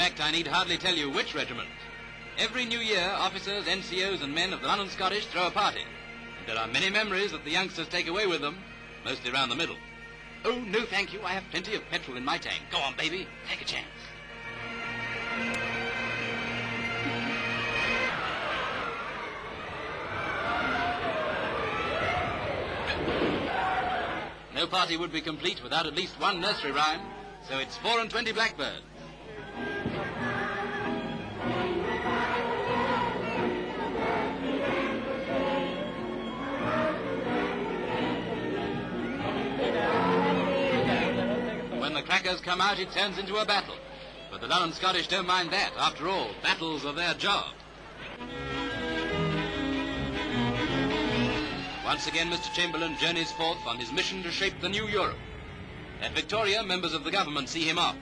fact, I need hardly tell you which regiment. Every New Year, officers, NCOs and men of the London Scottish throw a party. And there are many memories that the youngsters take away with them, mostly round the middle. Oh, no, thank you. I have plenty of petrol in my tank. Go on, baby. Take a chance. No party would be complete without at least one nursery rhyme, so it's 4 and 20 blackbirds. When the crackers come out, it turns into a battle. But the London Scottish don't mind that. After all, battles are their job. Once again, Mr. Chamberlain journeys forth on his mission to shape the new Europe. At Victoria, members of the government see him off.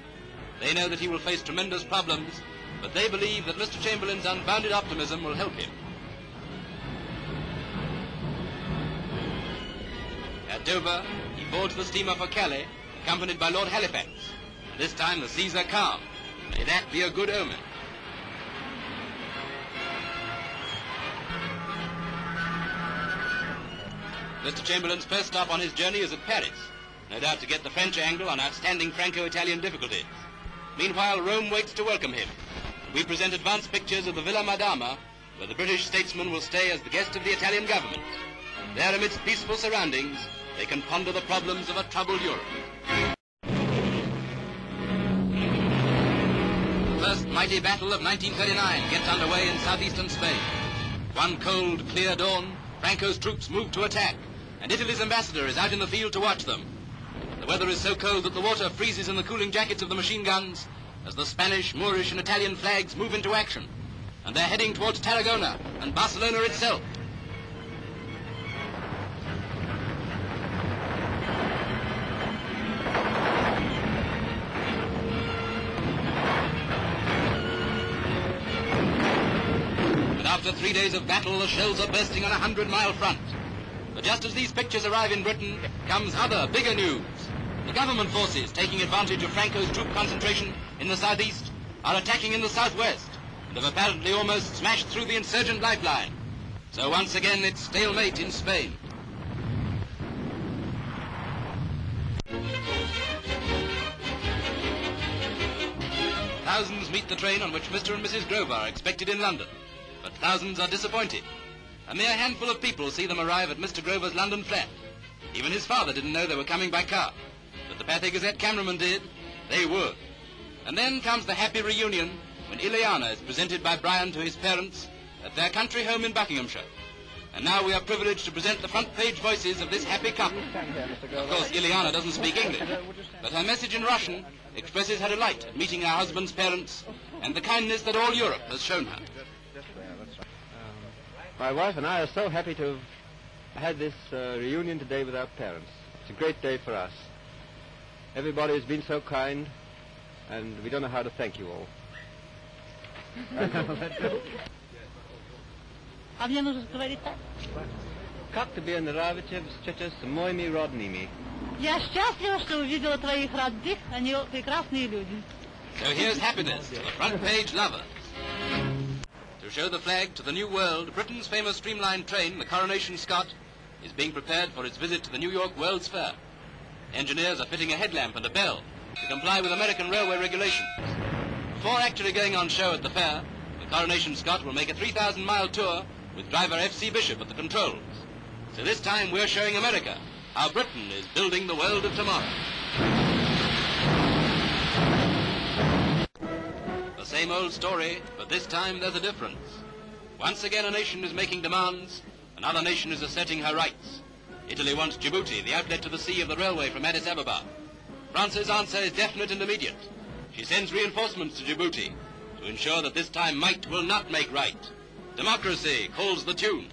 They know that he will face tremendous problems, but they believe that Mr. Chamberlain's unbounded optimism will help him. At Dover, he boards the steamer for Calais, accompanied by Lord Halifax. This time the seas are calm. May that be a good omen. Mr. Chamberlain's first stop on his journey is at Paris, no doubt to get the French angle on outstanding Franco-Italian difficulties. Meanwhile, Rome waits to welcome him. We present advance pictures of the Villa Madama, where the British statesman will stay as the guest of the Italian government. There, amidst peaceful surroundings, they can ponder the problems of a troubled Europe. The first mighty battle of 1939 gets underway in southeastern Spain. One cold, clear dawn, Franco's troops move to attack, and Italy's ambassador is out in the field to watch them. The weather is so cold that the water freezes in the cooling jackets of the machine guns as the Spanish, Moorish and Italian flags move into action, and they're heading towards Tarragona and Barcelona itself. But after 3 days of battle, the shells are bursting on a 100-mile front. But just as these pictures arrive in Britain, comes other, bigger news. The government forces, taking advantage of Franco's troop concentration in the southeast, are attacking in the southwest, and have apparently almost smashed through the insurgent lifeline. So once again, it's stalemate in Spain. Thousands meet the train on which Mr. and Mrs. Grove are expected in London, but thousands are disappointed. A mere handful of people see them arrive at Mr. Grover's London flat. Even his father didn't know they were coming by car, but the Pathe Gazette cameraman did. They would. And then comes the happy reunion when Ileana is presented by Brian to his parents at their country home in Buckinghamshire. And now we are privileged to present the front page voices of this happy couple. Of course, Ileana doesn't speak English, but her message in Russian expresses her delight at meeting her husband's parents and the kindness that all Europe has shown her. My wife and I are so happy to have had this reunion today with our parents. It's a great day for us. Everybody has been so kind, and we don't know how to thank you all. А мне нужно говорить так? Как тебе нравится встреча с моими родными? Я счастлива, что увидела твоих родных, они прекрасные люди. So here's happiness to the front page lovers. To show the flag to the new world, Britain's famous streamlined train, the Coronation Scot, is being prepared for its visit to the New York World's Fair. Engineers are fitting a headlamp and a bell to comply with American railway regulations. Before actually going on show at the fair, the Coronation Scot will make a 3,000-mile tour with driver F.C. Bishop at the controls. So this time we're showing America how Britain is building the world of tomorrow. The same old story, but this time there's a difference. Once again a nation is making demands, another nation is asserting her rights. Italy wants Djibouti, the outlet to the sea of the railway from Addis Ababa. France's answer is definite and immediate. She sends reinforcements to Djibouti to ensure that this time might will not make right. Democracy calls the tune.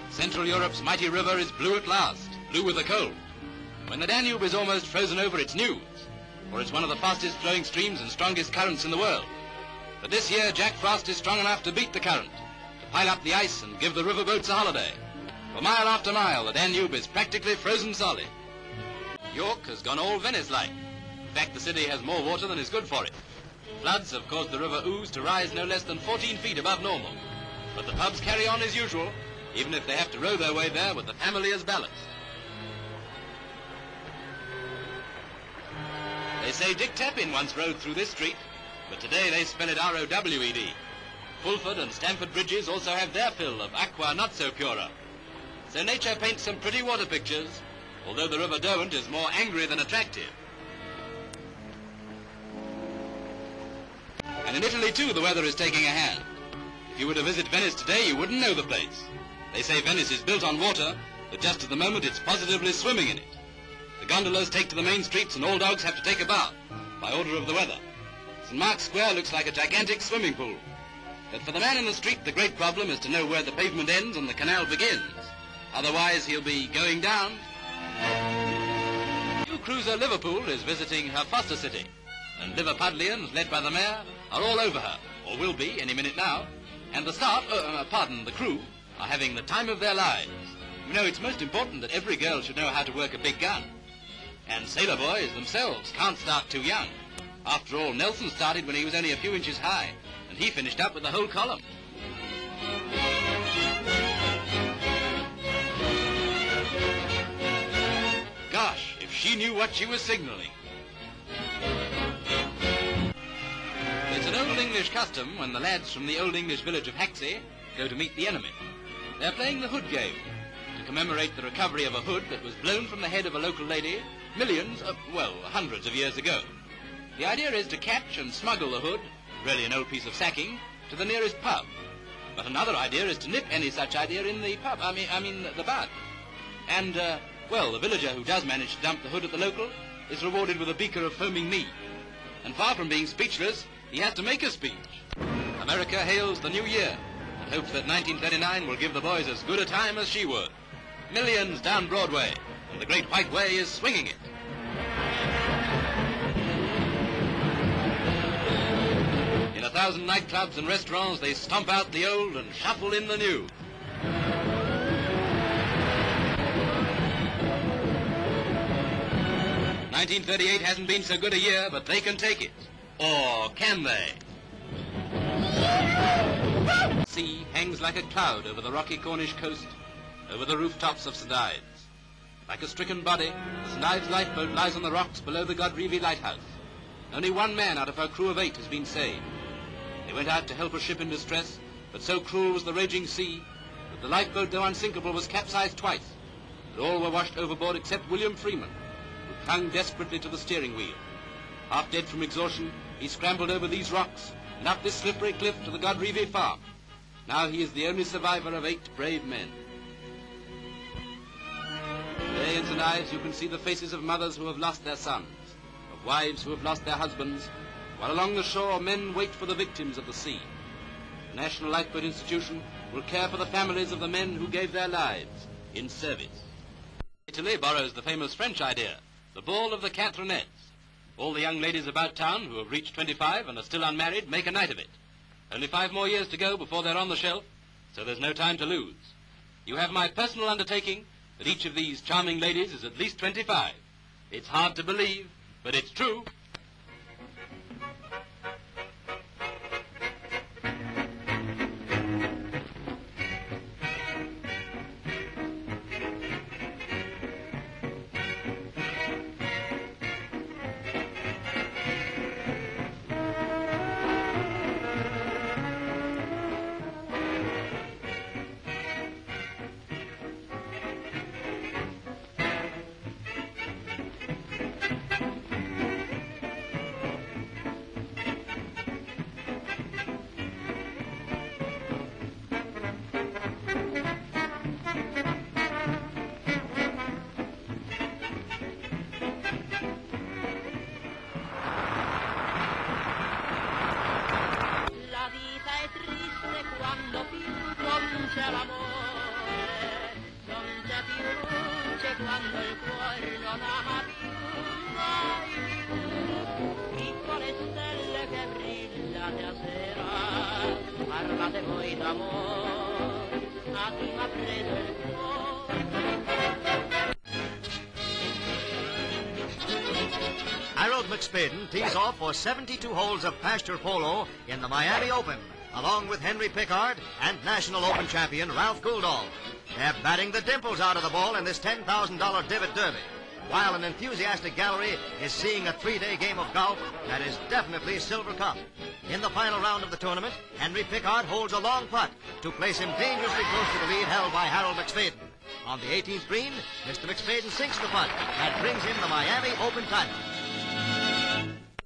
Central Europe's mighty river is blue at last, blue with the cold. When the Danube is almost frozen over, it's news, for it's one of the fastest flowing streams and strongest currents in the world. But this year, Jack Frost is strong enough to beat the current, to pile up the ice and give the riverboats a holiday. For mile after mile, the Danube is practically frozen solid. York has gone all Venice-like. fact, the city has more water than is good for it. Floods have caused the River Ouse to rise no less than 14 feet above normal. But the pubs carry on as usual, even if they have to row their way there with the family as ballast. They say Dick Tappin once rode through this street, but today they spell it R-O-W-E-D. Fulford and Stamford bridges also have their fill of aqua not so pura. So nature paints some pretty water pictures, although the River Derwent is more angry than attractive. And in Italy too the weather is taking a hand. If you were to visit Venice today you wouldn't know the place. They say Venice is built on water, but just at the moment it's positively swimming in it. The gondolas take to the main streets and all dogs have to take a bath, by order of the weather. St. Mark's Square looks like a gigantic swimming pool. But for the man in the street, the great problem is to know where the pavement ends and the canal begins. Otherwise, he'll be going down. New cruiser Liverpool is visiting her foster city, and Liverpudlians, led by the mayor, are all over her, or will be any minute now, and the staff, the crew, are having the time of their lives. You know, it's most important that every girl should know how to work a big gun. And sailor boys themselves can't start too young. After all, Nelson started when he was only a few inches high, and he finished up with the whole column. Gosh, if she knew what she was signaling. It's an Old English custom when the lads from the Old English village of Haxey go to meet the enemy. They're playing the hood game, to commemorate the recovery of a hood that was blown from the head of a local lady hundreds of years ago. The idea is to catch and smuggle the hood, really an old piece of sacking, to the nearest pub. But another idea is to nip any such idea in the pub, the bud. And, the villager who does manage to dump the hood at the local is rewarded with a beaker of foaming mead. And far from being speechless, he has to make a speech. America hails the new year and hopes that 1939 will give the boys as good a time as she would. Millions down Broadway, and the Great White Way is swinging it. In 1,000 nightclubs and restaurants, they stomp out the old and shuffle in the new. "1938 hasn't been so good a year, but they can take it. Or can they?" Sea hangs like a cloud over the rocky Cornish coast, over the rooftops of St. Ives. Like a stricken body, the St. Ives lifeboat lies on the rocks below the Godrevy lighthouse. Only one man out of her crew of 8 has been saved. They went out to help a ship in distress, but so cruel was the raging sea that the lifeboat, though unsinkable, was capsized twice. But all were washed overboard except William Freeman, who clung desperately to the steering wheel. Half dead from exhaustion, he scrambled over these rocks and up this slippery cliff to the Godrevy farm. Now he is the only survivor of 8 brave men. Today in St. Ives you can see the faces of mothers who have lost their sons, of wives who have lost their husbands, while along the shore men wait for the victims of the sea. The National Lifeboat Institution will care for the families of the men who gave their lives in service. Italy borrows the famous French idea, the ball of the Cantronettes. All the young ladies about town who have reached 25 and are still unmarried make a night of it. Only 5 more years to go before they're on the shelf, so there's no time to lose. You have my personal undertaking that each of these charming ladies is at least 25. It's hard to believe, but it's true. McSpadden tees off for 72 holes of pasture polo in the Miami Open, along with Henry Pickard and National Open champion Ralph Gouldall. They're batting the dimples out of the ball in this $10,000 divot derby, while an enthusiastic gallery is seeing a 3-day game of golf that is definitely Silver Cup. In the final round of the tournament, Henry Pickard holds a long putt to place him dangerously close to the lead held by Harold McSpadden. On the 18th green, Mr. McSpadden sinks the putt that brings him the Miami Open title.